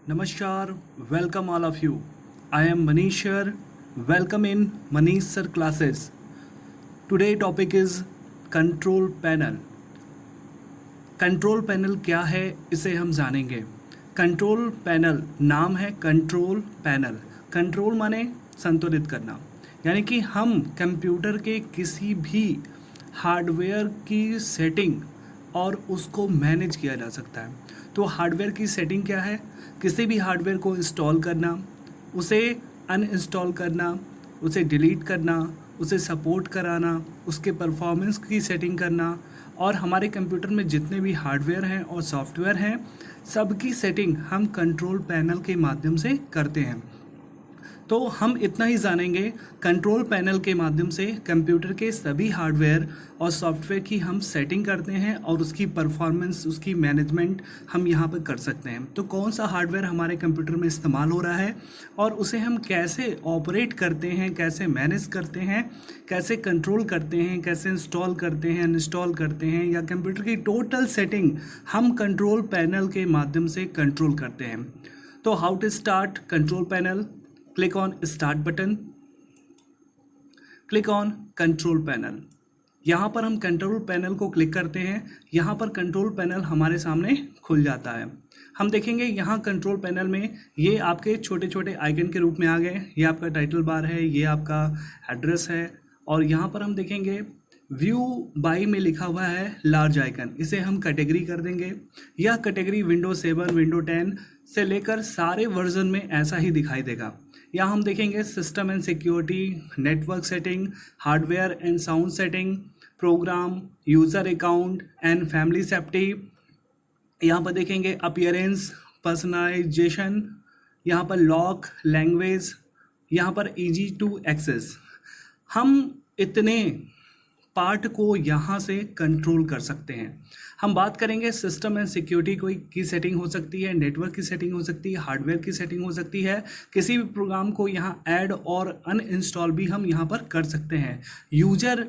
Namaskar, welcome all of you. I am Manish here. Welcome in Manish Sir classes. Today topic is control panel. Control panel क्या है इसे हम जानेंगे। Control panel नाम है control panel. Control माने संतुलित करना, यानी कि हम कंप्यूटर के किसी भी हार्डवेयर की सेटिंग और उसको मैनेज किया जा सकता है। तो हार्डवेयर की सेटिंग क्या है? किसी भी हार्डवेयर को इंस्टॉल करना, उसे अनइंस्टॉल करना, उसे डिलीट करना, उसे सपोर्ट कराना, उसके परफॉर्मेंस की सेटिंग करना, और हमारे कंप्यूटर में जितने भी हार्डवेयर हैं और सॉफ्टवेयर हैं सबकी सेटिंग हम कंट्रोल पैनल के माध्यम से करते हैं। तो हम इतना ही जानेंगे, कंट्रोल पैनल के माध्यम से कंप्यूटर के सभी हार्डवेयर और सॉफ्टवेयर की हम सेटिंग करते हैं और उसकी परफॉर्मेंस, उसकी मैनेजमेंट हम यहाँ पर कर सकते हैं। तो कौन सा हार्डवेयर हमारे कंप्यूटर में इस्तेमाल हो रहा है और उसे हम कैसे ऑपरेट करते हैं, कैसे मैनेज करते हैं, कैसे कंट्रोल करते हैं, कैसे इंस्टॉल करते हैं, अनइंस्टॉल करते हैं, या कंप्यूटर की टोटल सेटिंग हम कंट्रोल पैनल के माध्यम से कंट्रोल करते हैं। तो how to start control panel? Click on start button, click on control panel. यहाँ पर हम कंट्रोल पैनल को क्लिक करते हैं। यहाँ पर कंट्रोल पैनल हमारे सामने खुल जाता है। हम देखेंगे यहाँ कंट्रोल पैनल में ये आपके छोटे छोटे आइकन के रूप में आ गए। ये आपका टाइटल बार है, ये आपका एड्रेस है, और यहाँ पर हम देखेंगे व्यू बाई में लिखा हुआ है लार्ज आइकन। इसे हम कैटेगरी कर देंगे। यह कैटेगरी विंडोज 7, विंडो 10 से लेकर सारे वर्जन में ऐसा ही दिखाई देगा। यहाँ हम देखेंगे system and security, network setting, hardware and sound setting, program, user account and family safety. यहाँ पर देखेंगे अपीयरेंस, पर्सनलाइजेशन, यहाँ पर लॉक, लैंग्वेज, यहाँ पर इजी टू एक्सेस। हम इतने पार्ट को यहाँ से कंट्रोल कर सकते हैं। हम बात करेंगे सिस्टम एंड सिक्योरिटी की सेटिंग हो सकती है, नेटवर्क की सेटिंग हो सकती है, हार्डवेयर की सेटिंग हो सकती है। किसी भी प्रोग्राम को यहाँ ऐड और अनइंस्टॉल भी हम यहाँ पर कर सकते हैं। यूजर,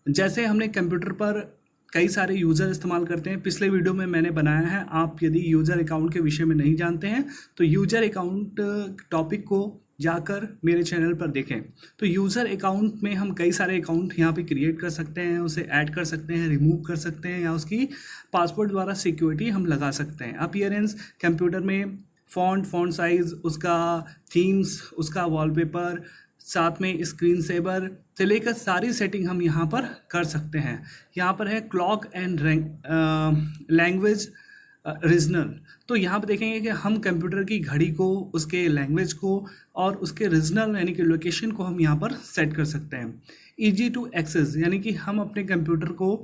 जैसे हमने कंप्यूटर पर कई सारे यूज़र इस्तेमाल करते हैं, पिछले वीडियो में मैंने बनाया है। आप यदि यूज़र अकाउंट के विषय में नहीं जानते हैं तो यूज़र अकाउंट टॉपिक को जाकर मेरे चैनल पर देखें। तो यूज़र अकाउंट में हम कई सारे अकाउंट यहाँ पे क्रिएट कर सकते हैं, उसे ऐड कर सकते हैं, रिमूव कर सकते हैं, या उसकी पासवर्ड द्वारा सिक्योरिटी हम लगा सकते हैं। अपीयरेंस, कंप्यूटर में फ़ॉन्ट साइज़, उसका थीम्स, उसका वॉलपेपर, साथ में स्क्रीन सेवर से लेकर सारी सेटिंग हम यहाँ पर कर सकते हैं। यहाँ पर है क्लॉक एंड लैंग्वेज रीजनल। तो यहाँ पर देखेंगे कि हम कंप्यूटर की घड़ी को, उसके लैंग्वेज को और उसके रीजनल यानी कि लोकेशन को हम यहाँ पर सेट कर सकते हैं। ईजी टू एक्सेस, यानी कि हम अपने कंप्यूटर को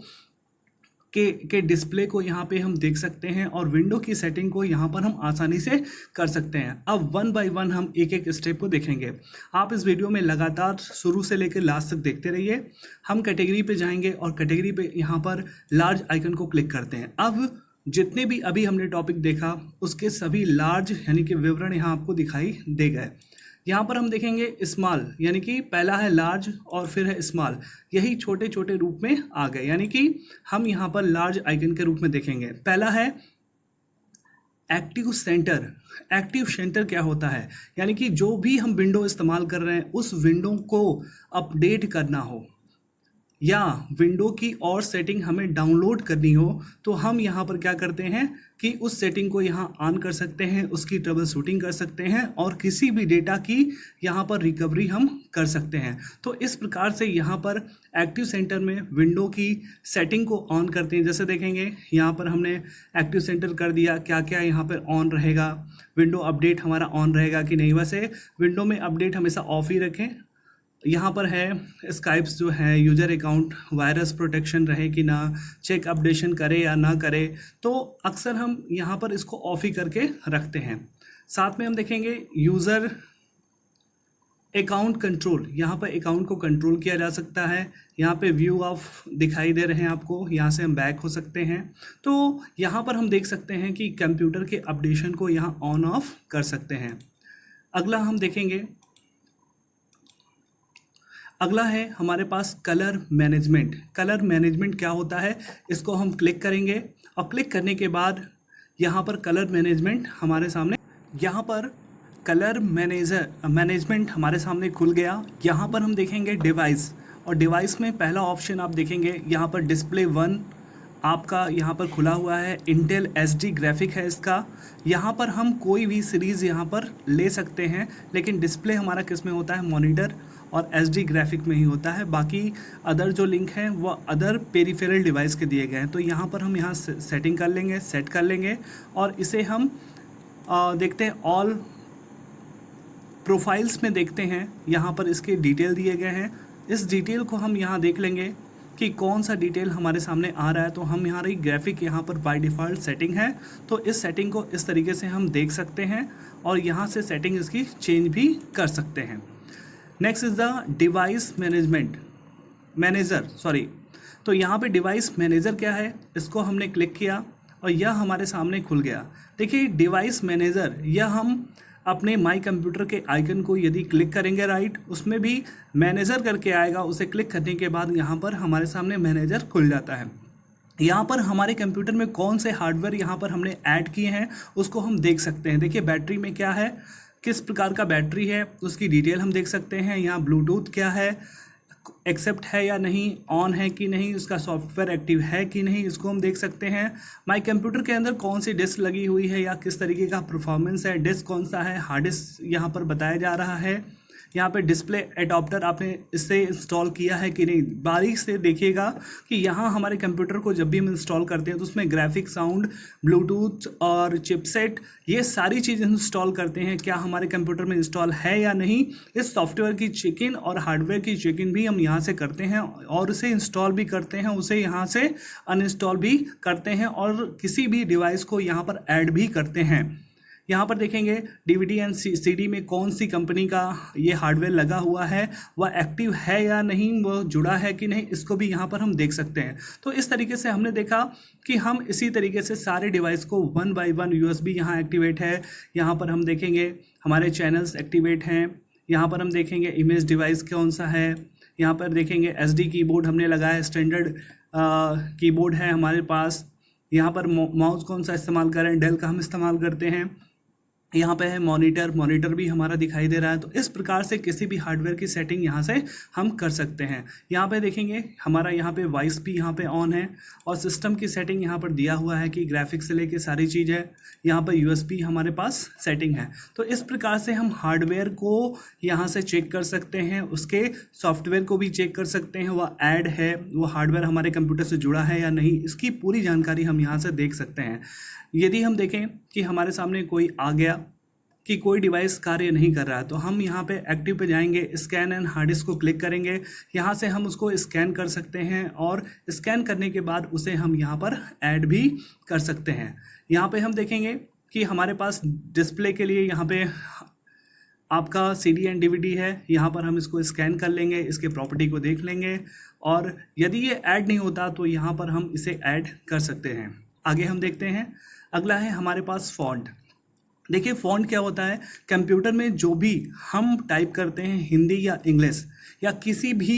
के डिस्प्ले को यहाँ पे हम देख सकते हैं और विंडो की सेटिंग को यहाँ पर हम आसानी से कर सकते हैं। अब वन बाय वन हम एक एक स्टेप को देखेंगे। आप इस वीडियो में लगातार शुरू से लेकर लास्ट तक देखते रहिए। हम कैटेगरी पे जाएंगे और कैटेगरी पे यहाँ पर लार्ज आइकन को क्लिक करते हैं। अब जितने भी अभी हमने टॉपिक देखा उसके सभी लार्ज यानी कि विवरण यहाँ आपको दिखाई दे गए। यहाँ पर हम देखेंगे स्मॉल, यानी कि पहला है लार्ज और फिर है स्मॉल, यही छोटे छोटे रूप में आ गए, यानी कि हम यहाँ पर लार्ज आइकन के रूप में देखेंगे। पहला है एक्टिव सेंटर। एक्टिव सेंटर क्या होता है? यानी कि जो भी हम विंडो इस्तेमाल कर रहे हैं उस विंडो को अपडेट करना हो या विंडो की और सेटिंग हमें डाउनलोड करनी हो तो हम यहाँ पर क्या करते हैं कि उस सेटिंग को यहाँ ऑन कर सकते हैं, उसकी ट्रबल शूटिंग कर सकते हैं और किसी भी डेटा की यहाँ पर रिकवरी हम कर सकते हैं। तो इस प्रकार से यहाँ पर एक्टिव सेंटर में विंडो की सेटिंग को ऑन करते हैं। जैसे देखेंगे यहाँ पर हमने एक्टिव सेंटर कर दिया, क्या क्या यहाँ पर ऑन रहेगा, विंडो अपडेट हमारा ऑन रहेगा कि नहीं। वैसे विंडो में अपडेट हमेशा ऑफ ही रखें। यहाँ पर है स्काइप्स जो है, यूजर अकाउंट वायरस प्रोटेक्शन रहे कि ना, चेक अपडेशन करे या ना करे, तो अक्सर हम यहाँ पर इसको ऑफ ही करके रखते हैं। साथ में हम देखेंगे यूज़र अकाउंट कंट्रोल। यहाँ पर अकाउंट को कंट्रोल किया जा सकता है। यहाँ पे व्यू ऑफ दिखाई दे रहे हैं आपको, यहाँ से हम बैक हो सकते हैं। तो यहाँ पर हम देख सकते हैं कि कंप्यूटर के अपडेशन को यहाँ ऑन ऑफ कर सकते हैं। अगला हम देखेंगे, अगला है हमारे पास कलर मैनेजमेंट। कलर मैनेजमेंट क्या होता है, इसको हम क्लिक करेंगे और क्लिक करने के बाद यहाँ पर कलर मैनेजमेंट हमारे सामने यहाँ पर कलर मैनेजमेंट हमारे सामने खुल गया। यहाँ पर हम देखेंगे डिवाइस, और डिवाइस में पहला ऑप्शन आप देखेंगे यहाँ पर डिस्प्ले वन आपका यहाँ पर खुला हुआ है। इंटेल एसडी ग्राफिक है इसका। यहाँ पर हम कोई भी सीरीज़ यहाँ पर ले सकते हैं, लेकिन डिस्प्ले हमारा किस में होता है, मॉनिटर और एसडी ग्राफिक में ही होता है। बाकी अदर जो लिंक हैं वो अदर पेरिफेरल डिवाइस के दिए गए हैं। तो यहाँ पर हम यहाँ सेटिंग कर लेंगे, सेट कर लेंगे, और इसे हम देखते हैं ऑल प्रोफाइल्स में देखते हैं। यहाँ पर इसके डिटेल दिए गए हैं। इस डिटेल को हम यहाँ देख लेंगे कि कौन सा डिटेल हमारे सामने आ रहा है। तो हम यहाँ रही ग्राफिक यहाँ पर बाय डिफ़ॉल्ट सेटिंग है, तो इस सेटिंग को इस तरीके से हम देख सकते हैं और यहाँ से सेटिंग इसकी चेंज भी कर सकते हैं। Next is the device manager sorry. तो यहाँ पे डिवाइस मैनेजर क्या है, इसको हमने क्लिक किया और यह हमारे सामने खुल गया। देखिए डिवाइस मैनेजर, यह हम अपने माई कंप्यूटर के आइकन को यदि क्लिक करेंगे राइट, उसमें भी मैनेजर करके आएगा। उसे क्लिक करने के बाद यहाँ पर हमारे सामने मैनेजर खुल जाता है। यहाँ पर हमारे कंप्यूटर में कौन से हार्डवेयर यहाँ पर हमने ऐड किए हैं उसको हम देख सकते हैं। देखिए बैटरी में क्या है, किस प्रकार का बैटरी है, उसकी डिटेल हम देख सकते हैं। यहाँ ब्लूटूथ क्या है, एक्सेप्ट है या नहीं, ऑन है कि नहीं, उसका सॉफ्टवेयर एक्टिव है कि नहीं, इसको हम देख सकते हैं। माई कंप्यूटर के अंदर कौन सी डिस्क लगी हुई है या किस तरीके का परफॉर्मेंस है, डिस्क कौन सा है, हार्ड डिस्क यहाँ पर बताया जा रहा है। यहाँ पे डिस्प्ले एडॉप्टर आपने इससे इंस्टॉल किया है कि नहीं, बारीक से देखिएगा कि यहाँ हमारे कंप्यूटर को जब भी हम इंस्टॉल करते हैं तो उसमें ग्राफिक, साउंड, ब्लूटूथ और चिपसेट, ये सारी चीज़ें इंस्टॉल करते हैं, क्या हमारे कंप्यूटर में इंस्टॉल है या नहीं। इस सॉफ्टवेयर की चेक-इन और हार्डवेयर की चेक-इन भी हम यहाँ से करते हैं और उसे इंस्टॉल भी करते हैं, उसे यहाँ से अनइंस्टॉल भी करते हैं और किसी भी डिवाइस को यहाँ पर ऐड भी करते हैं। यहाँ पर देखेंगे डीवीडी एंड सीडी में कौन सी कंपनी का ये हार्डवेयर लगा हुआ है, वह एक्टिव है या नहीं, वो जुड़ा है कि नहीं, इसको भी यहाँ पर हम देख सकते हैं। तो इस तरीके से हमने देखा कि हम इसी तरीके से सारे डिवाइस को वन बाय वन, यूएसबी यहाँ एक्टिवेट है, यहाँ पर हम देखेंगे हमारे चैनल्स एक्टिवेट हैं, यहाँ पर हम देखेंगे इमेज डिवाइस कौन सा है, यहाँ पर देखेंगे एसडी कीबोर्ड हमने लगाया, स्टैंडर्ड कीबोर्ड है हमारे पास, यहाँ पर माउस कौन सा इस्तेमाल कर रहे हैं, डेल का हम इस्तेमाल करते हैं। यहाँ पे है मॉनिटर भी हमारा दिखाई दे रहा है। तो इस प्रकार से किसी भी हार्डवेयर की सेटिंग यहाँ से हम कर सकते हैं। यहाँ पे देखेंगे हमारा यहाँ पे वॉइस भी यहाँ पे ऑन है और सिस्टम की सेटिंग यहाँ पर दिया हुआ है कि ग्राफिक्स से लेके सारी चीज़ है। यहाँ पर यूएसबी हमारे पास सेटिंग है। तो इस प्रकार से हम हार्डवेयर को यहाँ से चेक कर सकते हैं, उसके सॉफ्टवेयर को भी चेक कर सकते हैं, वह ऐड है, वो हार्डवेयर हमारे कंप्यूटर से जुड़ा है या नहीं, इसकी पूरी जानकारी हम यहाँ से देख सकते हैं। यदि हम देखें कि हमारे सामने कोई आ गया कि कोई डिवाइस कार्य नहीं कर रहा है, तो हम यहाँ पे एक्टिव पे जाएंगे, स्कैन एंड हार्ड डिस्क को क्लिक करेंगे। यहाँ से हम उसको स्कैन कर सकते हैं और स्कैन करने के बाद उसे हम यहाँ पर ऐड भी कर सकते हैं। यहाँ पे हम देखेंगे कि हमारे पास डिस्प्ले के लिए यहाँ पे आपका CD एंड DVD है। यहाँ पर हम इसको स्कैन कर लेंगे, इसके प्रॉपर्टी को देख लेंगे और यदि ये ऐड नहीं होता तो यहाँ पर हम इसे ऐड कर सकते हैं। आगे हम देखते हैं, अगला है हमारे पास फ़ॉन्ट। देखिए फ़ॉन्ट क्या होता है, कंप्यूटर में जो भी हम टाइप करते हैं हिंदी या इंग्लिश या किसी भी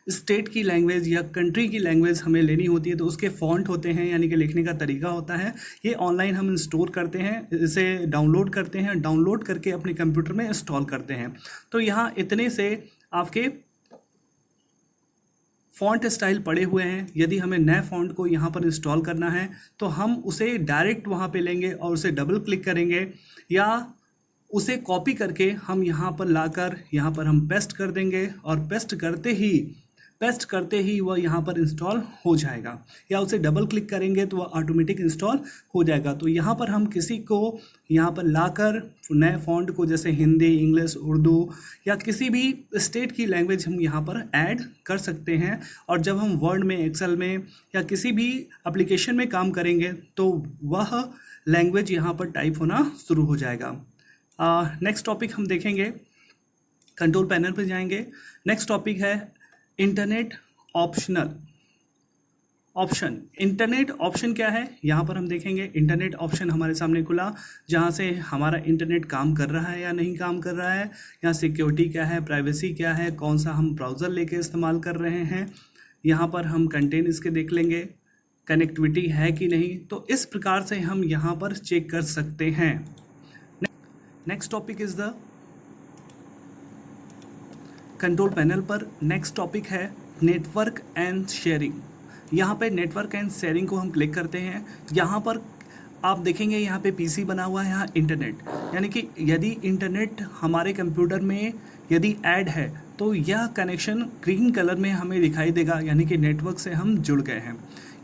स्टेट की लैंग्वेज या कंट्री की लैंग्वेज हमें लेनी होती है तो उसके फ़ॉन्ट होते हैं, यानी कि लिखने का तरीका होता है। ये ऑनलाइन हम इंस्टॉल करते हैं, इसे डाउनलोड करते हैं, डाउनलोड करके अपने कंप्यूटर में इंस्टॉल करते हैं। तो यहाँ इतने से आपके फ़ॉन्ट स्टाइल पड़े हुए हैं। यदि हमें नए फ़ॉन्ट को यहाँ पर इंस्टॉल करना है तो हम उसे डायरेक्ट वहाँ पे लेंगे और उसे डबल क्लिक करेंगे या उसे कॉपी करके हम यहाँ पर लाकर यहाँ पर हम पेस्ट कर देंगे और पेस्ट करते ही वह यहाँ पर इंस्टॉल हो जाएगा, या उसे डबल क्लिक करेंगे तो वह ऑटोमेटिक इंस्टॉल हो जाएगा। तो यहाँ पर हम किसी को यहाँ पर लाकर नए फ़ॉन्ट को, जैसे हिंदी, इंग्लिश, उर्दू या किसी भी स्टेट की लैंग्वेज हम यहाँ पर ऐड कर सकते हैं। और जब हम वर्ड में, एक्सेल में या किसी भी एप्लीकेशन में काम करेंगे तो वह लैंग्वेज यहाँ पर टाइप होना शुरू हो जाएगा। नेक्स्ट टॉपिक हम देखेंगे, कंट्रोल पैनल पर जाएंगे। नेक्स्ट टॉपिक है इंटरनेट ऑप्शन। इंटरनेट ऑप्शन क्या है, यहाँ पर हम देखेंगे इंटरनेट ऑप्शन हमारे सामने खुला, जहाँ से हमारा इंटरनेट काम कर रहा है या नहीं काम कर रहा है, यहाँ सिक्योरिटी क्या है, प्राइवेसी क्या है, कौन सा हम ब्राउज़र लेके इस्तेमाल कर रहे हैं, यहाँ पर हम कंटेंट इसके देख लेंगे, कनेक्टिविटी है कि नहीं। तो इस प्रकार से हम यहाँ पर चेक कर सकते हैं। Next topic is the control panel पर नेक्स्ट टॉपिक है नेटवर्क एंड शेयरिंग। यहाँ पे नेटवर्क एंड शेयरिंग को हम क्लिक करते हैं। यहाँ पर आप देखेंगे यहाँ पे पीसी बना हुआ है, यहाँ इंटरनेट, यानी कि यदि इंटरनेट हमारे कंप्यूटर में यदि ऐड है तो यह कनेक्शन ग्रीन कलर में हमें दिखाई देगा, यानी कि नेटवर्क से हम जुड़ गए हैं।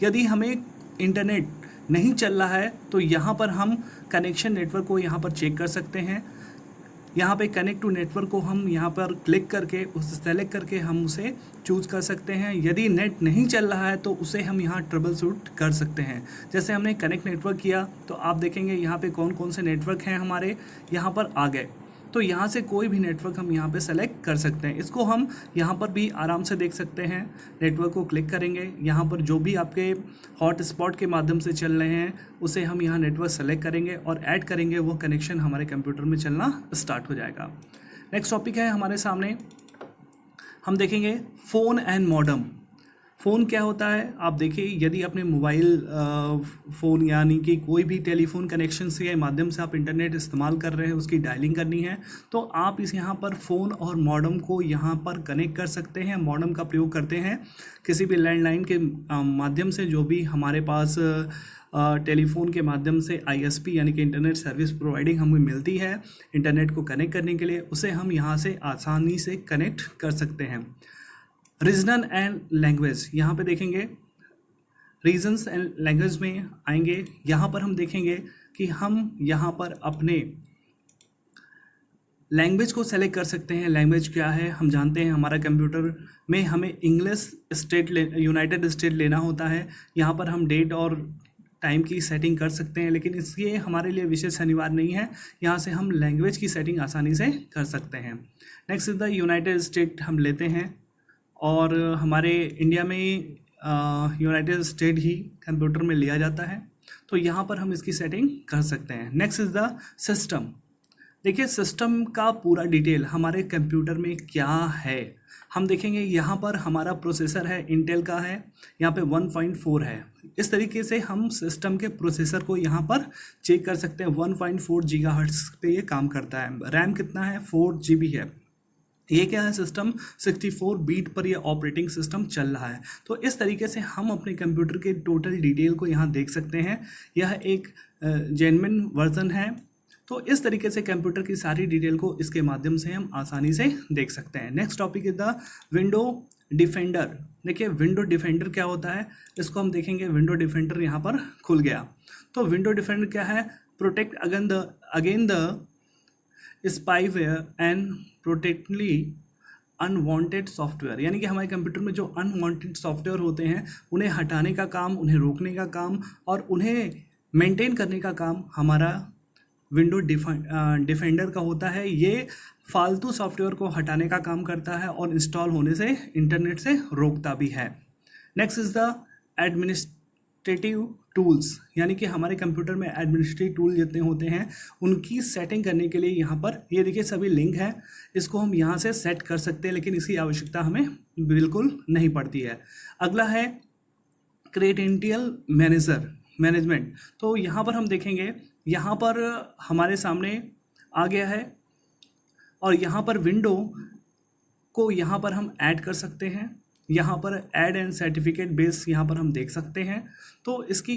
यदि हमें इंटरनेट नहीं चल रहा है तो यहाँ पर हम कनेक्शन नेटवर्क को यहाँ पर चेक कर सकते हैं। यहाँ पे कनेक्ट टू नेटवर्क को हम यहाँ पर क्लिक करके उसे सेलेक्ट करके हम उसे चूज़ कर सकते हैं। यदि नेट नहीं चल रहा है तो उसे हम यहाँ ट्रबल शूट कर सकते हैं। जैसे हमने कनेक्ट नेटवर्क किया तो आप देखेंगे यहाँ पे कौन कौन से नेटवर्क हैं हमारे यहाँ पर आ गए। तो यहाँ से कोई भी नेटवर्क हम यहाँ पे सेलेक्ट कर सकते हैं। इसको हम यहाँ पर भी आराम से देख सकते हैं। नेटवर्क को क्लिक करेंगे, यहाँ पर जो भी आपके हॉटस्पॉट के माध्यम से चल रहे हैं उसे हम यहाँ नेटवर्क सेलेक्ट करेंगे और ऐड करेंगे, वो कनेक्शन हमारे कंप्यूटर में चलना स्टार्ट हो जाएगा। नेक्स्ट टॉपिक है हमारे सामने, हम देखेंगे फ़ोन एंड मॉडेम। फ़ोन क्या होता है आप देखिए, यदि अपने मोबाइल फ़ोन यानी कि कोई भी टेलीफोन कनेक्शन से या माध्यम से आप इंटरनेट इस्तेमाल कर रहे हैं, उसकी डायलिंग करनी है तो आप इस यहाँ पर फ़ोन और मॉडेम को यहाँ पर कनेक्ट कर सकते हैं। मॉडेम का प्रयोग करते हैं किसी भी लैंडलाइन के माध्यम से, जो भी हमारे पास टेलीफोन के माध्यम से आईएसपी यानी कि इंटरनेट सर्विस प्रोवाइडिंग हमें मिलती है इंटरनेट को कनेक्ट करने के लिए, उसे हम यहाँ से आसानी से कनेक्ट कर सकते हैं। रीजनल एंड लैंग्वेज, यहाँ पे देखेंगे रीजन्स एंड लैंग्वेज में आएंगे। यहाँ पर हम देखेंगे कि हम यहाँ पर अपने लैंग्वेज को सेलेक्ट कर सकते हैं। लैंग्वेज क्या है हम जानते हैं, हमारा कंप्यूटर में हमें इंग्लिश यूनाइटेड स्टेट लेना होता है। यहाँ पर हम डेट और टाइम की सेटिंग कर सकते हैं, लेकिन इसलिए हमारे लिए विशेष अनिवार्य नहीं है। यहाँ से हम लैंग्वेज की सेटिंग आसानी से कर सकते हैं। Next is the United state हम लेते हैं और हमारे इंडिया में यूनाइटेड स्टेट ही कंप्यूटर में लिया जाता है, तो यहाँ पर हम इसकी सेटिंग कर सकते हैं। Next is the system. देखिए सिस्टम का पूरा डिटेल हमारे कंप्यूटर में क्या है हम देखेंगे। यहाँ पर हमारा प्रोसेसर है, इंटेल का है, यहाँ पे 1.4 है। इस तरीके से हम सिस्टम के प्रोसेसर को यहाँ पर चेक कर सकते हैं। 1.4 गीगाहर्ट्ज़ पे ये काम करता है। रैम कितना है, 4 GB है। ये क्या है, सिस्टम 64 बीट पर ये ऑपरेटिंग सिस्टम चल रहा है। तो इस तरीके से हम अपने कंप्यूटर के टोटल डिटेल को यहाँ देख सकते हैं। यह एक जेन्युइन वर्जन है, तो इस तरीके से कंप्यूटर की सारी डिटेल को इसके माध्यम से हम आसानी से देख सकते हैं। Next topic is the window defender. देखिए विंडो डिफेंडर क्या होता है, इसको हम देखेंगे। विंडो डिफेंडर यहाँ पर खुल गया। तो विंडो डिफेंडर क्या है, protect again the spyware and protectly unwanted software, यानी कि हमारे कंप्यूटर में जो अनवांटेड सॉफ्टवेयर होते हैं उन्हें हटाने का काम, उन्हें रोकने का काम और उन्हें मेंटेन करने का काम हमारा विंडो डिफेंडर का होता है। ये फालतू सॉफ्टवेयर को हटाने का काम करता है और इंस्टॉल होने से इंटरनेट से रोकता भी है। Next is the administrative tools, यानी कि हमारे कंप्यूटर में एडमिनिस्ट्रेटिव टूल जितने होते हैं उनकी सेटिंग करने के लिए यहाँ पर ये देखिए सभी लिंक है, इसको हम यहाँ से सेट कर सकते हैं, लेकिन इसकी आवश्यकता हमें बिल्कुल नहीं पड़ती है। अगला है क्रेडेंशियल मैनेजमेंट। तो यहाँ पर हम देखेंगे, यहाँ पर हमारे सामने आ गया है और यहाँ पर विंडो को यहाँ पर हम ऐड कर सकते हैं। यहाँ पर ऐड एंड सर्टिफिकेट बेस यहाँ पर हम देख सकते हैं। तो इसकी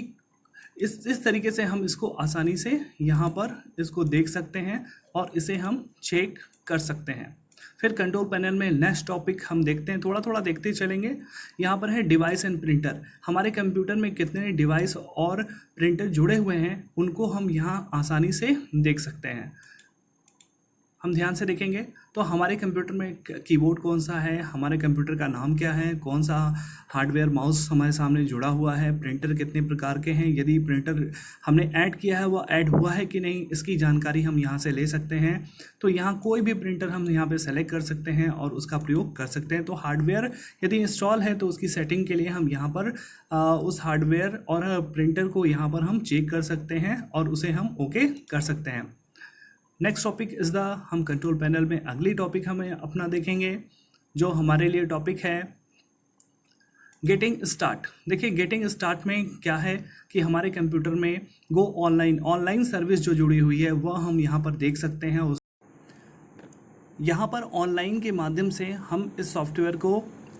इस तरीके से हम इसको आसानी से यहाँ पर इसको देख सकते हैं और इसे हम चेक कर सकते हैं। फिर कंट्रोल पैनल में नेक्स्ट टॉपिक हम देखते हैं, थोड़ा थोड़ा देखते चलेंगे। यहाँ पर है डिवाइस एंड प्रिंटर। हमारे कंप्यूटर में कितने डिवाइस और प्रिंटर जुड़े हुए हैं उनको हम यहाँ आसानी से देख सकते हैं। हम ध्यान से देखेंगे तो हमारे कंप्यूटर में कीबोर्ड कौन सा है, हमारे कंप्यूटर का नाम क्या है, कौन सा हार्डवेयर माउस हमारे सामने जुड़ा हुआ है, प्रिंटर कितने प्रकार के हैं, यदि प्रिंटर हमने ऐड किया है वो ऐड हुआ है कि नहीं, इसकी जानकारी हम यहाँ से ले सकते हैं। तो यहाँ कोई भी प्रिंटर हम यहाँ पे सेलेक्ट कर सकते हैं और उसका प्रयोग कर सकते हैं। तो हार्डवेयर यदि इंस्टॉल है तो उसकी सेटिंग के लिए हम यहाँ पर उस हार्डवेयर और प्रिंटर को यहाँ पर हम चेक कर सकते हैं और उसे हम ओके कर सकते हैं। नेक्स्ट टॉपिक इज़ द, हम कंट्रोल पैनल में अगली टॉपिक हमें अपना देखेंगे जो हमारे लिए टॉपिक है गेटिंग स्टार्ट, देखिए गेटिंग स्टार्ट में क्या है कि हमारे कंप्यूटर में गो ऑनलाइन सर्विस जो जुड़ी हुई है वह हम यहाँ पर देख सकते हैं। यहाँ पर ऑनलाइन के माध्यम से हम इस सॉफ्टवेयर को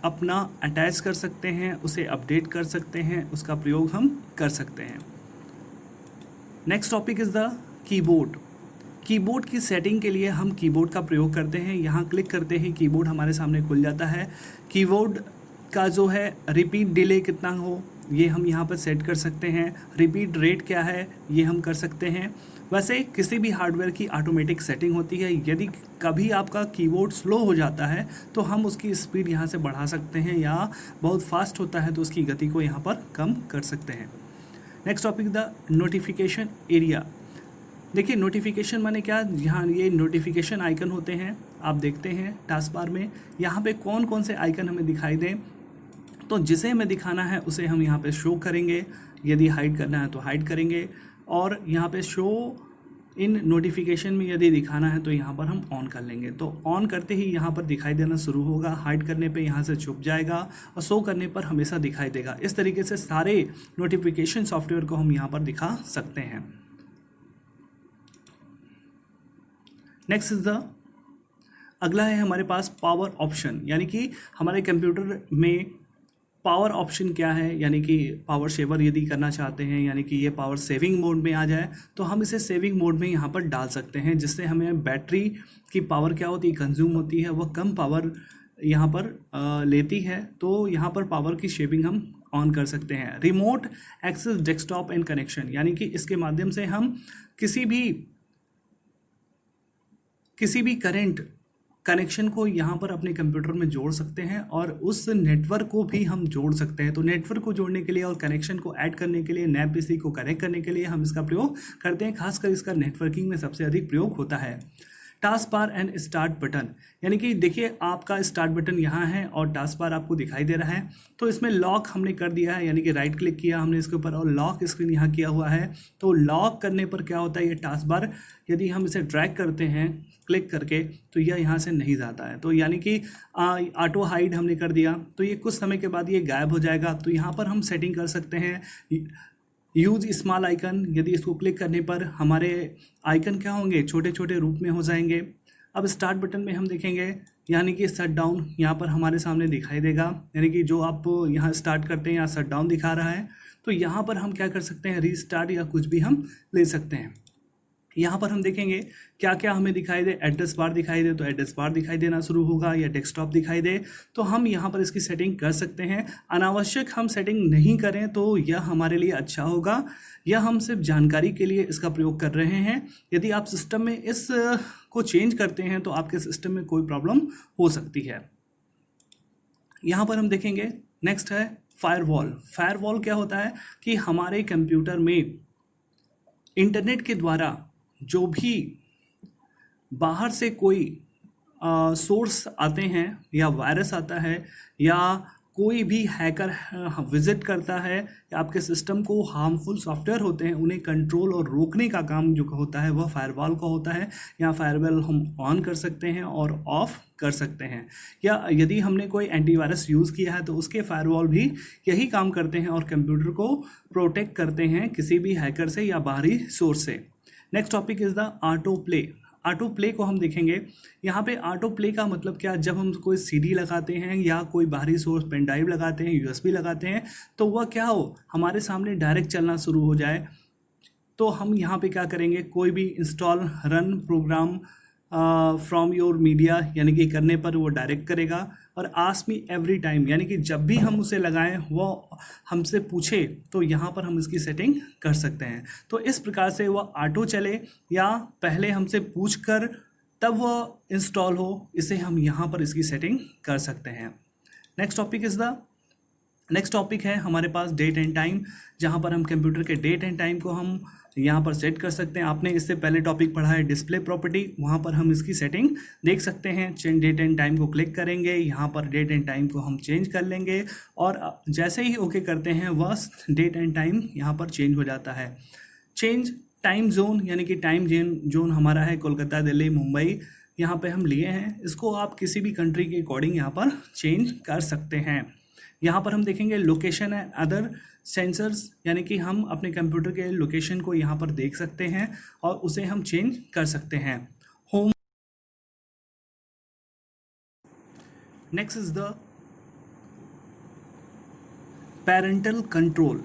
अपना अटैच कर सकते हैं, उसे अपडेट कर सकते हैं, उसका प्रयोग हम कर सकते हैं। Next topic is the keyboard. Keyboard की सेटिंग के लिए हम कीबोर्ड का प्रयोग करते हैं। यहाँ क्लिक करते ही कीबोर्ड हमारे सामने खुल जाता है। कीबोर्ड का जो है रिपीट डिले कितना हो ये हम यहाँ पर सेट कर सकते हैं। रिपीट रेट क्या है ये हम कर सकते हैं। वैसे किसी भी हार्डवेयर की ऑटोमेटिक सेटिंग होती है। यदि कभी आपका कीबोर्ड स्लो हो जाता है तो हम उसकी स्पीड यहाँ से बढ़ा सकते हैं, या बहुत फास्ट होता है तो उसकी गति को यहाँ पर कम कर सकते हैं। Next topic the notification area. देखिए नोटिफिकेशन माने क्या, यहाँ ये नोटिफिकेशन आइकन होते हैं, आप देखते हैं टास्क बार में यहाँ पे कौन कौन से आइकन हमें दिखाई दें, तो जिसे हमें दिखाना है उसे हम यहाँ पे शो करेंगे। यदि हाइड करना है तो हाइड करेंगे, और यहाँ पे शो इन नोटिफिकेशन में यदि दिखाना है तो यहाँ पर हम ऑन कर लेंगे। तो ऑन करते ही यहाँ पर दिखाई देना शुरू होगा, हाइड करने पे यहाँ से छुप जाएगा और शो करने पर हमेशा दिखाई देगा। इस तरीके से सारे नोटिफिकेशन सॉफ्टवेयर को हम यहाँ पर दिखा सकते हैं। नेक्स्ट इज द अगला है हमारे पास पावर ऑप्शन, यानी कि हमारे कंप्यूटर में पावर ऑप्शन क्या है, यानी कि पावर सेवर यदि करना चाहते हैं, यानी कि ये पावर सेविंग मोड में आ जाए तो हम इसे सेविंग मोड में यहाँ पर डाल सकते हैं, जिससे हमें बैटरी की पावर क्या होती है, कंज्यूम होती है, वह कम पावर यहाँ पर लेती है। तो यहाँ पर पावर की शेविंग हम ऑन कर सकते हैं। Remote access desktop and connection, यानी कि इसके माध्यम से हम किसी भी करंट कनेक्शन को यहाँ पर अपने कंप्यूटर में जोड़ सकते हैं, और उस नेटवर्क को भी हम जोड़ सकते हैं। तो नेटवर्क को जोड़ने के लिए और कनेक्शन को ऐड करने के लिए, नए पीसी को कनेक्ट करने के लिए हम इसका प्रयोग करते हैं। खासकर इसका नेटवर्किंग में सबसे अधिक प्रयोग होता है। Task bar and start button, यानी कि देखिए आपका स्टार्ट बटन यहाँ है और टास्क बार आपको दिखाई दे रहा है। तो इसमें लॉक हमने कर दिया है, यानी कि राइट क्लिक किया हमने इसके ऊपर और लॉक स्क्रीन यहाँ किया हुआ है। तो लॉक करने पर क्या होता है, ये टास्क बार यदि हम इसे ड्रैग करते हैं क्लिक करके तो यह यहाँ से नहीं जाता है। तो यानी कि ऑटो हाइड हमने कर दिया तो ये कुछ समय के बाद ये गायब हो जाएगा। तो यहाँ पर हम सेटिंग कर सकते हैं यूज स्मॉल आइकन, यदि इसको क्लिक करने पर हमारे आइकन क्या होंगे, छोटे छोटे रूप में हो जाएंगे। अब स्टार्ट बटन में हम देखेंगे, यानी कि शट डाउन यहाँ पर हमारे सामने दिखाई देगा, यानी कि जो आप यहाँ स्टार्ट करते हैं यहाँ शट डाउन दिखा रहा है। तो यहाँ पर हम क्या कर सकते हैं, रीस्टार्ट या कुछ भी हम ले सकते हैं। यहाँ पर हम देखेंगे क्या क्या हमें दिखाई दे, एड्रेस बार दिखाई दे तो एड्रेस बार दिखाई देना शुरू होगा, या डेस्कटॉप दिखाई दे तो हम यहाँ पर इसकी सेटिंग कर सकते हैं। अनावश्यक हम सेटिंग नहीं करें तो यह हमारे लिए अच्छा होगा। यह हम सिर्फ जानकारी के लिए इसका प्रयोग कर रहे हैं। यदि आप सिस्टम में इस को चेंज करते हैं तो आपके सिस्टम में कोई प्रॉब्लम हो सकती है। यहाँ पर हम देखेंगे नेक्स्ट है फायरवॉल। फायरवॉल क्या होता है कि हमारे कंप्यूटर में इंटरनेट के द्वारा जो भी बाहर से कोई सोर्स आते हैं या वायरस आता है या कोई भी हैकर विजिट करता है या आपके सिस्टम को हार्मफुल सॉफ्टवेयर होते हैं उन्हें कंट्रोल और रोकने का काम जो होता है वह फायरवॉल का होता है। यहाँ फायरवॉल हम ऑन कर सकते हैं और ऑफ कर सकते हैं, या यदि हमने कोई एंटीवायरस यूज़ किया है तो उसके फायरवॉल भी यही काम करते हैं और कंप्यूटर को प्रोटेक्ट करते हैं किसी भी हैकर से या बाहरी सोर्स से। Next topic is the auto play. Auto play को हम देखेंगे। यहाँ पे ऑटो प्ले का मतलब क्या, जब हम कोई सीडी लगाते हैं या कोई बाहरी सोर्स पेन ड्राइव लगाते हैं, यूएसबी लगाते हैं तो वह क्या हो हमारे सामने डायरेक्ट चलना शुरू हो जाए। तो हम यहाँ पे क्या करेंगे, कोई भी install run programme from your media यानी कि करने पर वो डायरेक्ट करेगा, और आस्क मी एवरी टाइम यानी कि जब भी हम उसे लगाएं वो हमसे पूछे तो यहाँ पर हम इसकी सेटिंग कर सकते हैं। तो इस प्रकार से वह ऑटो चले या पहले हमसे पूछ कर तब वह इंस्टॉल हो, इसे हम यहाँ पर इसकी सेटिंग कर सकते हैं। नेक्स्ट टॉपिक है हमारे पास डेट एंड टाइम, जहाँ पर हम कंप्यूटर के डेट एंड टाइम को हम यहाँ पर सेट कर सकते हैं। आपने इससे पहले टॉपिक पढ़ा है डिस्प्ले प्रॉपर्टी, वहाँ पर हम इसकी सेटिंग देख सकते हैं। चेंज डेट एंड टाइम को क्लिक करेंगे, यहाँ पर डेट एंड टाइम को हम चेंज कर लेंगे और जैसे ही ओके करते हैं वह डेट एंड टाइम यहाँ पर चेंज हो जाता है। चेंज टाइम जोन यानी कि टाइम जोन हमारा है कोलकाता, दिल्ली, मुंबई, यहाँ पे हम लिए हैं। इसको आप किसी भी कंट्री के अकॉर्डिंग यहाँ पर चेंज कर सकते हैं। यहाँ पर हम देखेंगे लोकेशन एंड अदर सेंसर्स, यानी कि हम अपने कंप्यूटर के लोकेशन को यहाँ पर देख सकते हैं और उसे हम चेंज कर सकते हैं। Home next is the parental control.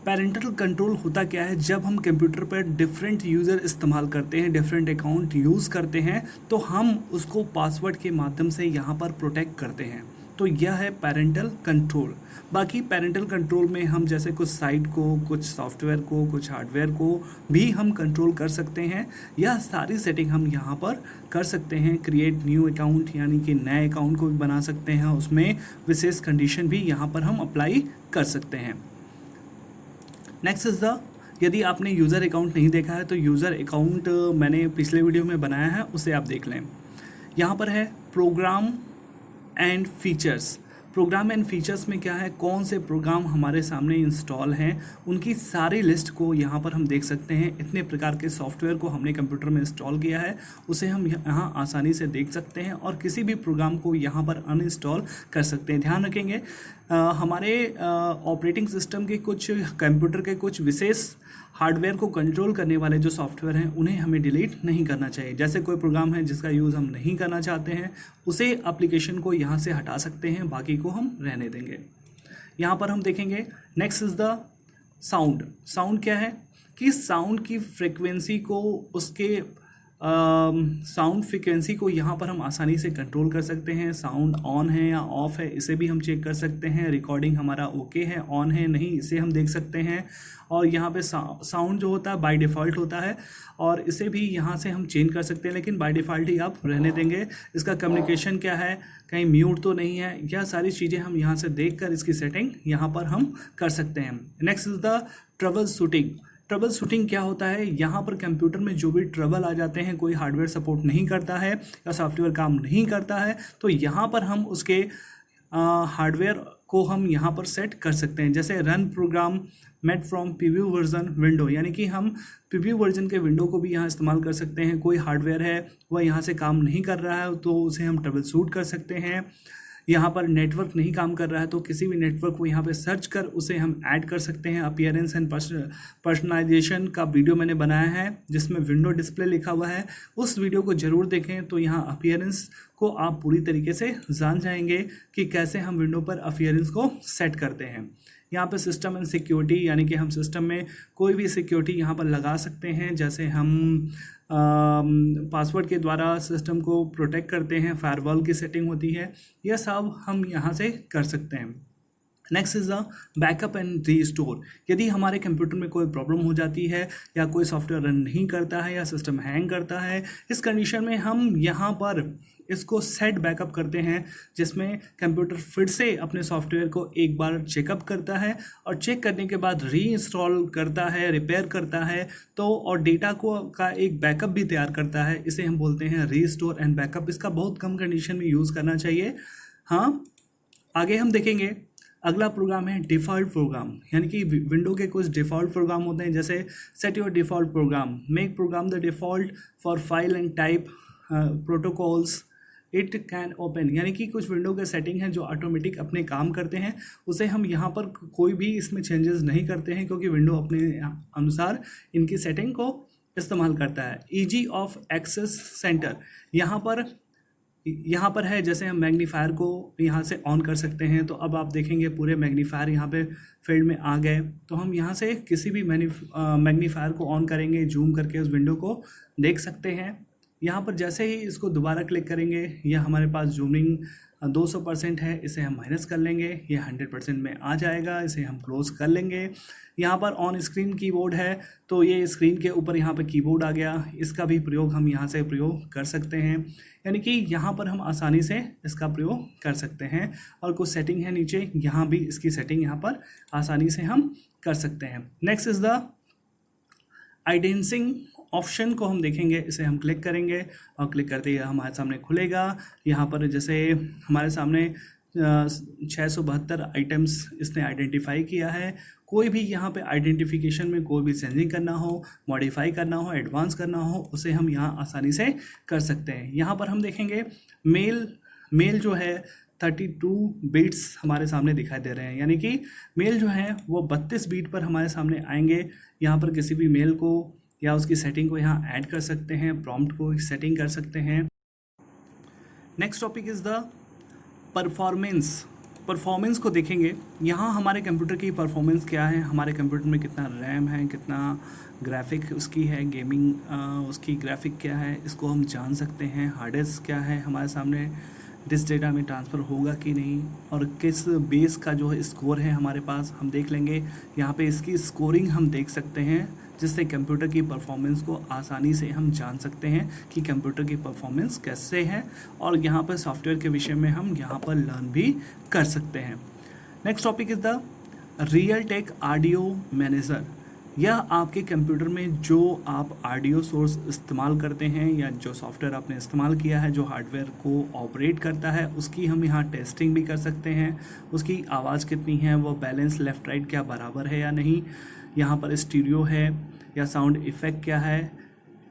Parental control होता क्या है, जब हम कंप्यूटर पर डिफरेंट यूज़र इस्तेमाल करते हैं, डिफरेंट अकाउंट यूज़ करते हैं, तो हम उसको पासवर्ड के माध्यम से यहाँ पर प्रोटेक्ट करते हैं। तो यह है पेरेंटल कंट्रोल। बाकी पेरेंटल कंट्रोल में हम जैसे कुछ साइट को, कुछ सॉफ्टवेयर को, कुछ हार्डवेयर को भी हम कंट्रोल कर सकते हैं। यह सारी सेटिंग हम यहाँ पर कर सकते हैं। क्रिएट न्यू अकाउंट, यानी कि नए अकाउंट को भी बना सकते हैं, उसमें विशेष कंडीशन भी यहाँ पर हम अप्लाई कर सकते हैं। नेक्स्ट इज द, यदि आपने यूज़र अकाउंट नहीं देखा है तो यूज़र अकाउंट मैंने पिछले वीडियो में बनाया है, उसे आप देख लें। यहाँ पर है program and features. Program and features में क्या है, कौन से प्रोग्राम हमारे सामने इंस्टॉल हैं, उनकी सारी लिस्ट को यहाँ पर हम देख सकते हैं। इतने प्रकार के सॉफ्टवेयर को हमने कंप्यूटर में इंस्टॉल किया है, उसे हम यहाँ आसानी से देख सकते हैं और किसी भी प्रोग्राम को यहाँ पर अनइंस्टॉल कर सकते हैं। ध्यान रखेंगे हमारे ऑपरेटिंग सिस्टम के कुछ, कंप्यूटर के कुछ विशेष हार्डवेयर को कंट्रोल करने वाले जो सॉफ्टवेयर हैं, उन्हें हमें डिलीट नहीं करना चाहिए। जैसे कोई प्रोग्राम है जिसका यूज़ हम नहीं करना चाहते हैं, उसे एप्लीकेशन को यहाँ से हटा सकते हैं, बाकी को हम रहने देंगे। यहाँ पर हम देखेंगे next is the sound. Sound क्या है कि साउंड की फ्रिक्वेंसी को, उसके साउंड फ्रिक्वेंसी को यहाँ पर हम आसानी से कंट्रोल कर सकते हैं। साउंड ऑन है या ऑफ है, इसे भी हम चेक कर सकते हैं। रिकॉर्डिंग हमारा ओके है, ऑन है नहीं, इसे हम देख सकते हैं। और यहाँ पे साउंड जो होता है बाय डिफ़ॉल्ट होता है, और इसे भी यहाँ से हम चेंज कर सकते हैं, लेकिन बाय डिफ़ॉल्ट ही आप रहने देंगे। इसका कम्युनिकेशन क्या है, कहीं म्यूट तो नहीं है, यह सारी चीज़ें हम यहाँ से देख कर इसकी सेटिंग यहाँ पर हम कर सकते हैं। Next is the trouble shooting. Trouble shooting क्या होता है, यहाँ पर कंप्यूटर में जो भी ट्रबल आ जाते हैं, कोई हार्डवेयर सपोर्ट नहीं करता है या सॉफ्टवेयर काम नहीं करता है, तो यहाँ पर हम उसके हार्डवेयर को हम यहाँ पर सेट कर सकते हैं। जैसे run programme made from preview version window, यानी कि हम प्रीव्यू वर्जन के विंडो को भी यहाँ इस्तेमाल कर सकते हैं। कोई हार्डवेयर है वह यहाँ से काम नहीं कर रहा है, तो उसे हम ट्रबल शूट कर सकते हैं। यहाँ पर नेटवर्क नहीं काम कर रहा है, तो किसी भी नेटवर्क को यहाँ पे सर्च कर उसे हम ऐड कर सकते हैं। अपीयरेंस एंड पर्सनलाइजेशन का वीडियो मैंने बनाया है, जिसमें विंडो डिस्प्ले लिखा हुआ है, उस वीडियो को ज़रूर देखें। तो यहाँ अपीयरेंस को आप पूरी तरीके से जान जाएंगे कि कैसे हम विंडो पर अपीयरेंस को सेट करते हैं। यहाँ पे सिस्टम एंड सिक्योरिटी, यानी कि हम सिस्टम में कोई भी सिक्योरिटी यहाँ पर लगा सकते हैं। जैसे हम पासवर्ड के द्वारा सिस्टम को प्रोटेक्ट करते हैं, फायरवॉल की सेटिंग होती है, यह सब हम यहाँ से कर सकते हैं। Next is the backup and restore. यदि हमारे कंप्यूटर में कोई प्रॉब्लम हो जाती है या कोई सॉफ्टवेयर रन नहीं करता है या सिस्टम हैंग करता है, इस कंडीशन में हम यहाँ पर इसको सेट बैकअप करते हैं, जिसमें कंप्यूटर फिर से अपने सॉफ्टवेयर को एक बार चेकअप करता है और चेक करने के बाद रीइंस्टॉल करता है, रिपेयर करता है, तो और डेटा को का एक बैकअप भी तैयार करता है। इसे हम बोलते हैं रीस्टोर एंड बैकअप। इसका बहुत कम कंडीशन में यूज़ करना चाहिए। हाँ, आगे हम देखेंगे अगला प्रोग्राम है डिफ़ॉल्ट प्रोग्राम, यानी कि विंडो के कुछ डिफ़ॉल्ट प्रोग्राम होते हैं। जैसे set your default program, make program the default for file and type protocols it can open, यानी कि कुछ विंडो के सेटिंग हैं जो ऑटोमेटिक अपने काम करते हैं। उसे हम यहाँ पर कोई भी इसमें चेंजेस नहीं करते हैं, क्योंकि विंडो अपने अनुसार इनकी सेटिंग को इस्तेमाल करता है। ईजी ऑफ एक्सेस सेंटर, यहाँ पर है, जैसे हम मैग्नीफायर को यहाँ से ऑन कर सकते हैं। तो अब आप देखेंगे पूरे मैग्नीफायर यहाँ पे फील्ड में आ गए। तो हम यहाँ से किसी भी मैग्नीफायर को ऑन करेंगे, जूम करके उस विंडो को देख सकते हैं। यहाँ पर जैसे ही इसको दोबारा क्लिक करेंगे, यह हमारे पास जूमिंग 200% है, इसे हम माइनस कर लेंगे, ये 100% में आ जाएगा, इसे हम क्लोज कर लेंगे। यहाँ पर ऑन स्क्रीन कीबोर्ड है, तो ये स्क्रीन के ऊपर यहाँ पर कीबोर्ड आ गया, इसका भी प्रयोग हम यहाँ से प्रयोग कर सकते हैं। यानी कि यहाँ पर हम आसानी से इसका प्रयोग कर सकते हैं। और कुछ सेटिंग है नीचे, यहाँ भी इसकी सेटिंग यहाँ पर आसानी से हम कर सकते हैं। नेक्स्ट इज़ द आइडेंसिंग ऑप्शन को हम देखेंगे, इसे हम क्लिक करेंगे और क्लिक करते ही हमारे सामने खुलेगा। यहाँ पर जैसे हमारे सामने 672 आइटम्स इसने आइडेंटिफाई किया है। कोई भी यहाँ पे आइडेंटिफिकेशन में कोई भी चेंजिंग करना हो, मॉडिफाई करना हो, एडवांस करना हो, उसे हम यहाँ आसानी से कर सकते हैं। यहाँ पर हम देखेंगे मेल जो है 32 बीट्स हमारे सामने दिखाई दे रहे हैं, यानी कि मेल जो है वो 32 बीट पर हमारे सामने आएंगे। यहाँ पर किसी भी मेल को या उसकी सेटिंग को यहाँ ऐड कर सकते हैं, प्रॉम्प्ट को सेटिंग कर सकते हैं। Next topic is the performance को देखेंगे। यहाँ हमारे कंप्यूटर की परफॉर्मेंस क्या है, हमारे कंप्यूटर में कितना रैम है, कितना ग्राफिक उसकी है, गेमिंग उसकी ग्राफिक क्या है, इसको हम जान सकते हैं। हार्ड डिस्क क्या है हमारे सामने, डिस्क डेटा में ट्रांसफ़र होगा कि नहीं, और किस बेस का जो है स्कोर है हमारे पास हम देख लेंगे। यहाँ पे इसकी स्कोरिंग हम देख सकते हैं, जिससे कंप्यूटर की परफॉर्मेंस को आसानी से हम जान सकते हैं कि कंप्यूटर की परफॉर्मेंस कैसे है, और यहाँ पर सॉफ्टवेयर के विषय में हम यहाँ पर लर्न भी कर सकते हैं। Next topic is the Realtek audio manager. यह आपके कंप्यूटर में जो आप ऑडियो सोर्स इस्तेमाल करते हैं या जो सॉफ्टवेयर आपने इस्तेमाल किया है, जो हार्डवेयर को ऑपरेट करता है, उसकी हम यहाँ टेस्टिंग भी कर सकते हैं। उसकी आवाज़ कितनी है, वो बैलेंस लेफ़्ट राइट क्या बराबर है या नहीं, यहाँ पर स्टीरियो है या साउंड इफ़ेक्ट क्या है,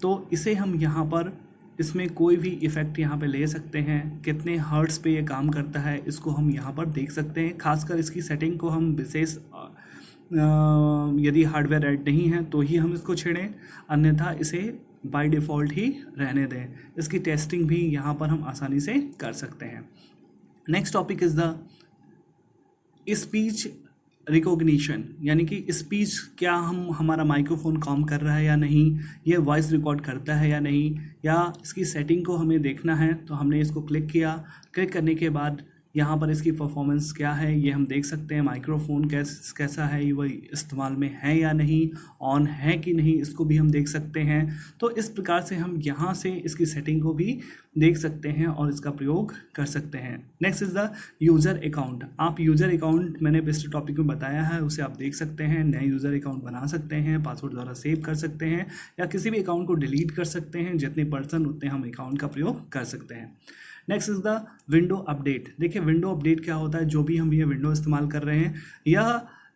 तो इसे हम यहाँ पर इसमें कोई भी इफ़ेक्ट यहाँ पे ले सकते हैं। कितने हर्ट्ज़ पे ये काम करता है इसको हम यहाँ पर देख सकते हैं। खासकर इसकी सेटिंग को हम विशेष यदि हार्डवेयर ऐड नहीं है तो ही हम इसको छेड़ें, अन्यथा इसे बाय डिफ़ॉल्ट ही रहने दें। इसकी टेस्टिंग भी यहाँ पर हम आसानी से कर सकते हैं। Next topic is the speech recognition, यानी कि स्पीच क्या हमारा माइक्रोफोन काम कर रहा है या नहीं, ये वॉइस रिकॉर्ड करता है या नहीं, या इसकी सेटिंग को हमें देखना है। तो हमने इसको क्लिक किया, क्लिक करने के बाद यहाँ पर इसकी परफॉर्मेंस क्या है ये हम देख सकते हैं। माइक्रोफोन कैसा है, वो इस्तेमाल में है या नहीं, ऑन है कि नहीं, इसको भी हम देख सकते हैं। तो इस प्रकार से हम यहाँ से इसकी सेटिंग को भी देख सकते हैं और इसका प्रयोग कर सकते हैं। Next is the user account. आप यूज़र अकाउंट मैंने पिछले टॉपिक में बताया है, उसे आप देख सकते हैं। नए यूज़र अकाउंट बना सकते हैं, पासवर्ड द्वारा सेव कर सकते हैं, या किसी भी अकाउंट को डिलीट कर सकते हैं। जितने पर्सन उतने हम अकाउंट का प्रयोग कर सकते हैं। Next is the window update. देखिए विंडो अपडेट क्या होता है, जो भी हम ये विंडो इस्तेमाल कर रहे हैं,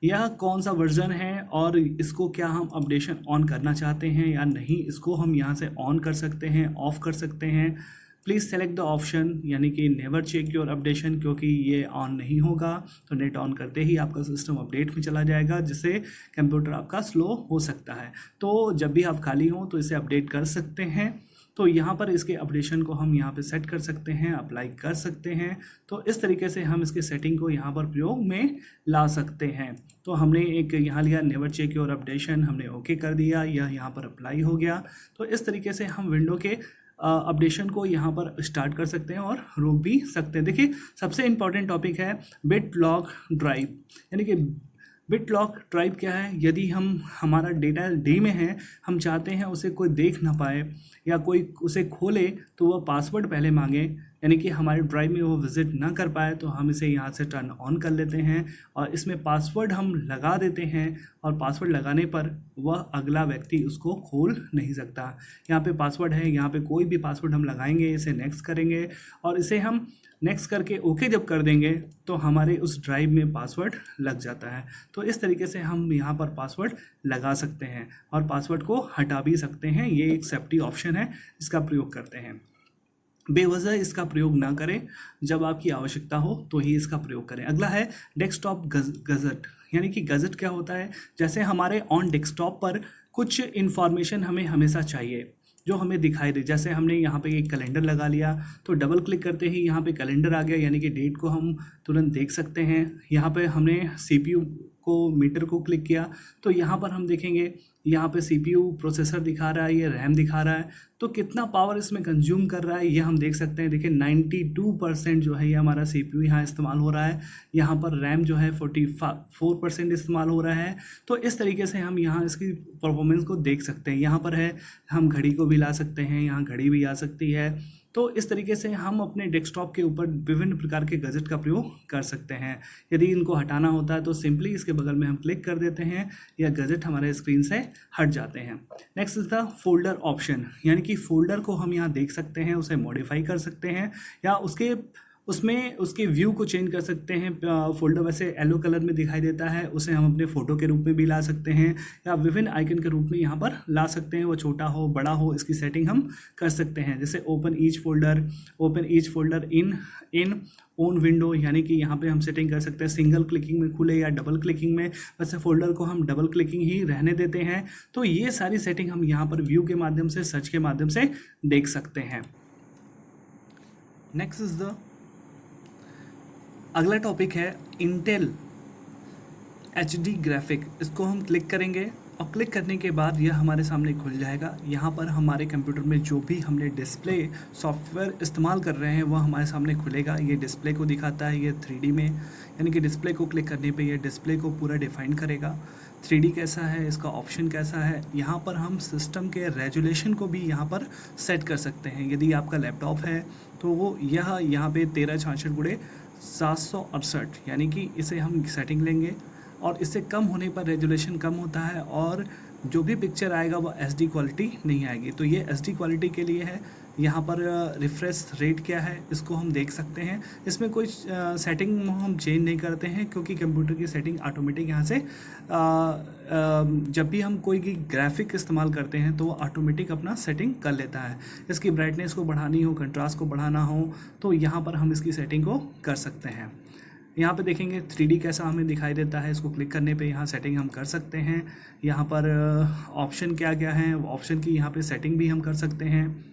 यह कौन सा वर्जन है और इसको क्या हम अपडेशन ऑन करना चाहते हैं या नहीं, इसको हम यहाँ से ऑन कर सकते हैं, ऑफ कर सकते हैं। प्लीज़ सेलेक्ट द ऑप्शन, यानी कि नेवर चेक योर अपडेशन, क्योंकि ये ऑन नहीं होगा तो नेट ऑन करते ही आपका सिस्टम अपडेट में चला जाएगा, जिससे कंप्यूटर आपका स्लो हो सकता है। तो जब भी आप खाली हों तो इसे अपडेट कर सकते हैं। तो यहाँ पर इसके अपडेशन को हम यहाँ पे सेट कर सकते हैं, अप्लाई कर सकते हैं। तो इस तरीके से हम इसके सेटिंग को यहाँ पर प्रयोग में ला सकते हैं। तो हमने एक यहाँ लिया नेवर चेक योर अपडेशन, हमने ओके कर दिया, यह यहाँ पर अप्लाई हो गया। तो इस तरीके से हम विंडो के अपडेशन को यहाँ पर स्टार्ट कर सकते हैं और रोक भी सकते हैं। देखिए सबसे इम्पॉर्टेंट टॉपिक है बिटलॉक ड्राइव, यानी कि बिटलॉक ड्राइव क्या है। यदि हमारा डेटा डी में है, हम चाहते हैं उसे कोई देख ना पाए या कोई उसे खोले तो वह पासवर्ड पहले मांगे, यानी कि हमारे ड्राइव में वो विज़िट ना कर पाए, तो हम इसे यहाँ से टर्न ऑन कर लेते हैं और इसमें पासवर्ड हम लगा देते हैं। और पासवर्ड लगाने पर वह अगला व्यक्ति उसको खोल नहीं सकता। यहाँ पे पासवर्ड है, यहाँ पे कोई भी पासवर्ड हम लगाएंगे, इसे नेक्स्ट करेंगे और इसे हम नेक्स्ट करके ओके जब कर देंगे तो हमारे उस ड्राइव में पासवर्ड लग जाता है। तो इस तरीके से हम यहाँ पर पासवर्ड लगा सकते हैं और पासवर्ड को हटा भी सकते हैं। ये एक सेफ्टी ऑप्शन है, इसका प्रयोग करते हैं। बेवजह इसका प्रयोग ना करें, जब आपकी आवश्यकता हो तो ही इसका प्रयोग करें। अगला है डेस्कटॉप गज़ट, यानी कि गज़ट क्या होता है। जैसे हमारे ऑन डेस्कटॉप पर कुछ इन्फॉर्मेशन हमें हमेशा चाहिए जो हमें दिखाई दे। जैसे हमने यहाँ पे एक कैलेंडर लगा लिया तो डबल क्लिक करते ही यहाँ पे कैलेंडर आ गया, यानी कि डेट को हम तुरंत देख सकते हैं। यहाँ पे हमने सीपीयू को मीटर को क्लिक किया तो यहाँ पर हम देखेंगे, यहाँ पे सीपीयू प्रोसेसर दिखा रहा है, ये रैम दिखा रहा है, तो कितना पावर इसमें कंज्यूम कर रहा है ये हम देख सकते हैं। देखिए 92% जो है ये हमारा सीपीयू यहाँ इस्तेमाल हो रहा है, यहाँ पर रैम जो है 44% इस्तेमाल हो रहा है। तो इस तरीके से हम यहाँ इसकी परफॉर्मेंस को देख सकते हैं। यहाँ पर है, हम घड़ी को भी ला सकते हैं, यहाँ घड़ी भी आ सकती है। तो इस तरीके से हम अपने डेस्कटॉप के ऊपर विभिन्न प्रकार के गज़ट का प्रयोग कर सकते हैं। यदि इनको हटाना होता है तो सिंपली इसके बगल में हम क्लिक कर देते हैं या गज़ट हमारे स्क्रीन से हट जाते हैं। Next is the folder option, यानी कि फ़ोल्डर को हम यहाँ देख सकते हैं, उसे मॉडिफाई कर सकते हैं या उसके व्यू को चेंज कर सकते हैं। फोल्डर वैसे येलो कलर में दिखाई देता है, उसे हम अपने फ़ोटो के रूप में भी ला सकते हैं या विभिन्न आइकन के रूप में यहाँ पर ला सकते हैं। वो छोटा हो बड़ा हो, इसकी सेटिंग हम कर सकते हैं। जैसे ओपन ईच फोल्डर इन ओन विंडो, यानी कि यहाँ पे हम सेटिंग कर सकते हैं सिंगल क्लिकिंग में खुले या डबल क्लिकिंग में। वैसे फोल्डर को हम डबल क्लिकिंग ही रहने देते हैं। तो ये सारी सेटिंग हम यहाँ पर व्यू के माध्यम से, सर्च के माध्यम से देख सकते हैं। नेक्स्ट इज द अगला टॉपिक है इंटेल HD ग्राफिक। इसको हम क्लिक करेंगे और क्लिक करने के बाद यह हमारे सामने खुल जाएगा। यहाँ पर हमारे कंप्यूटर में जो भी हमने डिस्प्ले सॉफ्टवेयर इस्तेमाल कर रहे हैं वह हमारे सामने खुलेगा। ये डिस्प्ले को दिखाता है, ये 3D में, यानी कि डिस्प्ले को क्लिक करने पे ये डिस्प्ले को पूरा डिफाइन करेगा। 3D कैसा है, इसका ऑप्शन कैसा है। यहाँ पर हम सिस्टम के रेजुलेशन को भी यहाँ पर सेट कर सकते हैं। यदि आपका लैपटॉप है तो वो यहाँ पे 1366x768, यानी कि इसे हम सेटिंग लेंगे और इससे कम होने पर रेजुलेशन कम होता है और जो भी पिक्चर आएगा वो HD क्वालिटी नहीं आएगी। तो ये HD क्वालिटी के लिए है। यहाँ पर रिफ्रेश रेट क्या है इसको हम देख सकते हैं। इसमें कोई सेटिंग हम चेंज नहीं करते हैं क्योंकि कंप्यूटर की सेटिंग ऑटोमेटिक यहाँ से जब भी हम कोई ग्राफिक इस्तेमाल करते हैं तो वो ऑटोमेटिक अपना सेटिंग कर लेता है। इसकी ब्राइटनेस को बढ़ानी हो, कंट्रास्ट को बढ़ाना हो तो यहाँ पर हम इसकी सेटिंग को कर सकते हैं। यहाँ पे देखेंगे 3D कैसा हमें दिखाई देता है। इसको क्लिक करने पे यहाँ सेटिंग हम कर सकते हैं। यहाँ पर ऑप्शन क्या क्या हैं, ऑप्शन की यहाँ पे सेटिंग भी हम कर सकते हैं।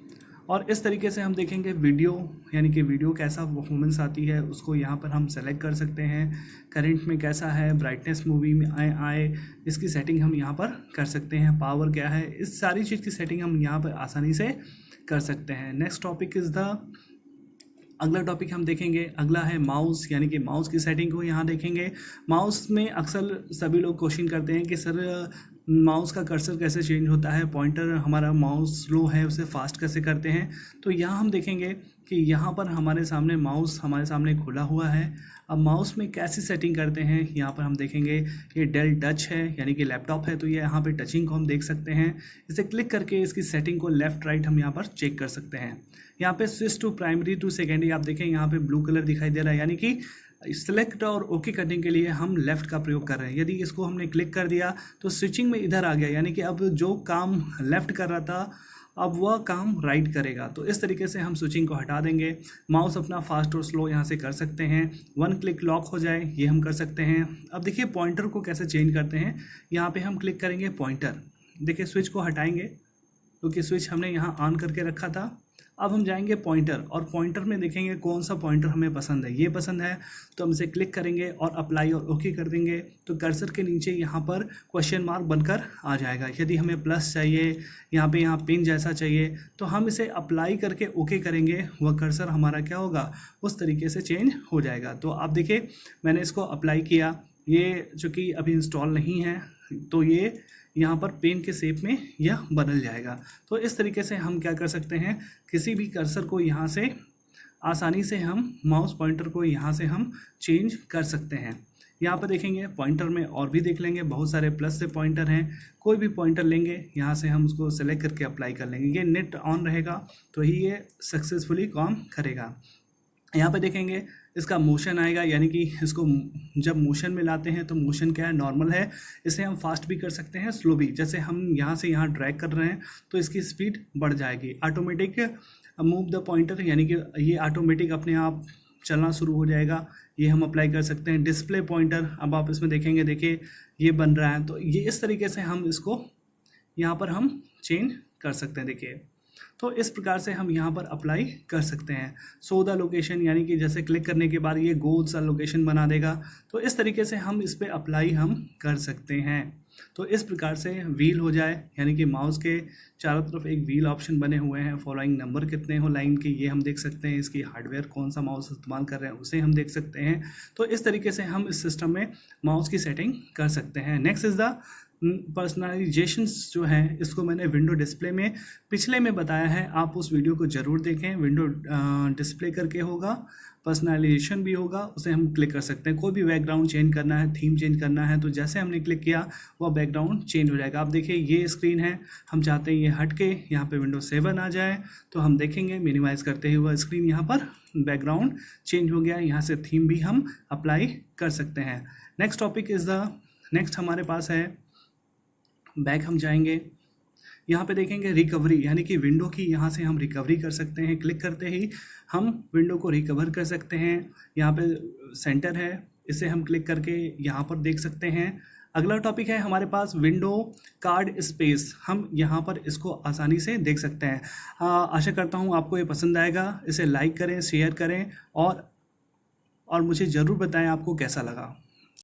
और इस तरीके से हम देखेंगे वीडियो, यानी कि वीडियो कैसा परफॉर्मेंस आती है उसको यहाँ पर हम सेलेक्ट कर सकते हैं। करंट में कैसा है, ब्राइटनेस मूवी में आए इसकी सेटिंग हम यहाँ पर कर सकते हैं। पावर क्या है, इस सारी चीज़ की सेटिंग हम यहाँ पर आसानी से कर सकते हैं। नेक्स्ट टॉपिक इज़ द अगला टॉपिक हम देखेंगे, अगला है माउस, यानी कि माउस की सेटिंग को यहाँ देखेंगे। माउस में अक्सर सभी लोग क्वेश्चन करते हैं कि सर माउस का कर्सर कैसे चेंज होता है, पॉइंटर हमारा माउस स्लो है उसे फास्ट कैसे करते हैं। तो यहाँ हम देखेंगे कि यहाँ पर हमारे सामने माउस हमारे सामने खुला हुआ है। अब माउस में कैसी सेटिंग करते हैं यहाँ पर हम देखेंगे। ये डेल टच है, यानी कि लैपटॉप है तो ये यहाँ पे टचिंग को हम देख सकते हैं। इसे क्लिक करके इसकी सेटिंग को लेफ़्ट राइट हम यहाँ पर चेक कर सकते हैं। यहाँ पे switch to primary to secondary आप देखें यहाँ पे ब्लू कलर दिखाई दे रहा है, यानी कि सिलेक्ट और ओके करने के लिए हम लेफ़्ट का प्रयोग कर रहे हैं। यदि इसको हमने क्लिक कर दिया तो स्विचिंग में इधर आ गया, यानी कि अब जो काम लेफ़्ट कर रहा था अब वह काम राइट करेगा। तो इस तरीके से हम स्विचिंग को हटा देंगे। माउस अपना फास्ट और स्लो यहाँ से कर सकते हैं। 1 क्लिक लॉक हो जाए ये हम कर सकते हैं। अब देखिए पॉइंटर को कैसे चेंज करते हैं। यहाँ पे हम क्लिक करेंगे पॉइंटर, देखिए स्विच को हटाएंगे क्योंकि स्विच हमने यहाँ ऑन करके रखा था। अब हम जाएंगे पॉइंटर और पॉइंटर में देखेंगे कौन सा पॉइंटर हमें पसंद है। ये पसंद है तो हम इसे क्लिक करेंगे और अप्लाई और ओके कर देंगे। तो कर्सर के नीचे यहाँ पर क्वेश्चन मार्क बनकर आ जाएगा। यदि हमें प्लस चाहिए, यहाँ पिन जैसा चाहिए तो हम इसे अप्लाई करके ओके करेंगे, वह कर्सर हमारा क्या होगा उस तरीके से चेंज हो जाएगा। तो आप देखिए मैंने इसको अप्लाई किया, ये चूँकि अभी इंस्टॉल नहीं है तो ये यहाँ पर पेन के शेप में यह बदल जाएगा। तो इस तरीके से हम क्या कर सकते हैं, किसी भी कर्सर को यहाँ से आसानी से हम माउस पॉइंटर को यहाँ से हम चेंज कर सकते हैं। यहाँ पर देखेंगे पॉइंटर में और भी देख लेंगे, बहुत सारे प्लस से पॉइंटर हैं। कोई भी पॉइंटर लेंगे यहाँ से हम उसको सेलेक्ट करके अप्लाई कर लेंगे। ये नेट ऑन रहेगा तो ही ये सक्सेसफुली काम करेगा। यहाँ पे देखेंगे इसका मोशन आएगा, यानी कि इसको जब मोशन में लाते हैं तो मोशन क्या है, नॉर्मल है। इसे हम फास्ट भी कर सकते हैं, स्लो भी। जैसे हम यहाँ से यहाँ ड्रैग कर रहे हैं तो इसकी स्पीड बढ़ जाएगी। ऑटोमेटिक मूव द पॉइंटर, यानी कि ये ऑटोमेटिक अपने आप चलना शुरू हो जाएगा। ये हम अप्लाई कर सकते हैं। डिस्प्ले पॉइंटर, अब आप इसमें देखेंगे, देखिए ये बन रहा है। तो ये इस तरीके से हम इसको यहाँ पर हम चेंज कर सकते हैं। देखिए तो इस प्रकार से हम यहाँ पर अप्लाई कर सकते हैं। शो द लोकेशन, यानी कि जैसे क्लिक करने के बाद ये गोल सा लोकेशन बना देगा। तो इस तरीके से हम इस पर अप्लाई हम कर सकते हैं। तो इस प्रकार से व्हील हो जाए, यानी कि माउस के चारों तरफ एक व्हील ऑप्शन बने हुए हैं। फॉलोइंग नंबर कितने हो लाइन के ये हम देख सकते हैं। इसकी हार्डवेयर कौन सा माउस इस्तेमाल कर रहे हैं उसे हम देख सकते हैं। तो इस तरीके से हम इस सिस्टम में माउस की सेटिंग कर सकते हैं। नेक्स्ट इज़ द पर्सनलाइजेशंस जो हैं, इसको मैंने विंडो डिस्प्ले में पिछले में बताया है, आप उस वीडियो को ज़रूर देखें। विंडो डिस्प्ले करके होगा, पर्सनलाइजेशन भी होगा, उसे हम क्लिक कर सकते हैं। कोई भी बैकग्राउंड चेंज करना है, थीम चेंज करना है तो जैसे हमने क्लिक किया वह बैकग्राउंड चेंज हो जाएगा। आप देखिए ये स्क्रीन है, हम चाहते हैं ये हट के यहाँ पे विंडो 7 आ जाए तो हम देखेंगे मिनिमाइज़ करते हुए स्क्रीन यहाँ पर बैकग्राउंड चेंज हो गया। यहाँ से थीम भी हम अप्लाई कर सकते हैं। Next topic is the next हमारे पास है बैक। हम जाएंगे, यहाँ पे देखेंगे रिकवरी, यानी कि विंडो की यहाँ से हम रिकवरी कर सकते हैं। क्लिक करते ही हम विंडो को रिकवर कर सकते हैं। यहाँ पे सेंटर है, इसे हम क्लिक करके यहाँ पर देख सकते हैं। अगला टॉपिक है हमारे पास विंडो कार्ड स्पेस, हम यहाँ पर इसको आसानी से देख सकते हैं। आशा करता हूँ आपको ये पसंद आएगा। इसे लाइक करें, शेयर करें और मुझे ज़रूर बताएं आपको कैसा लगा।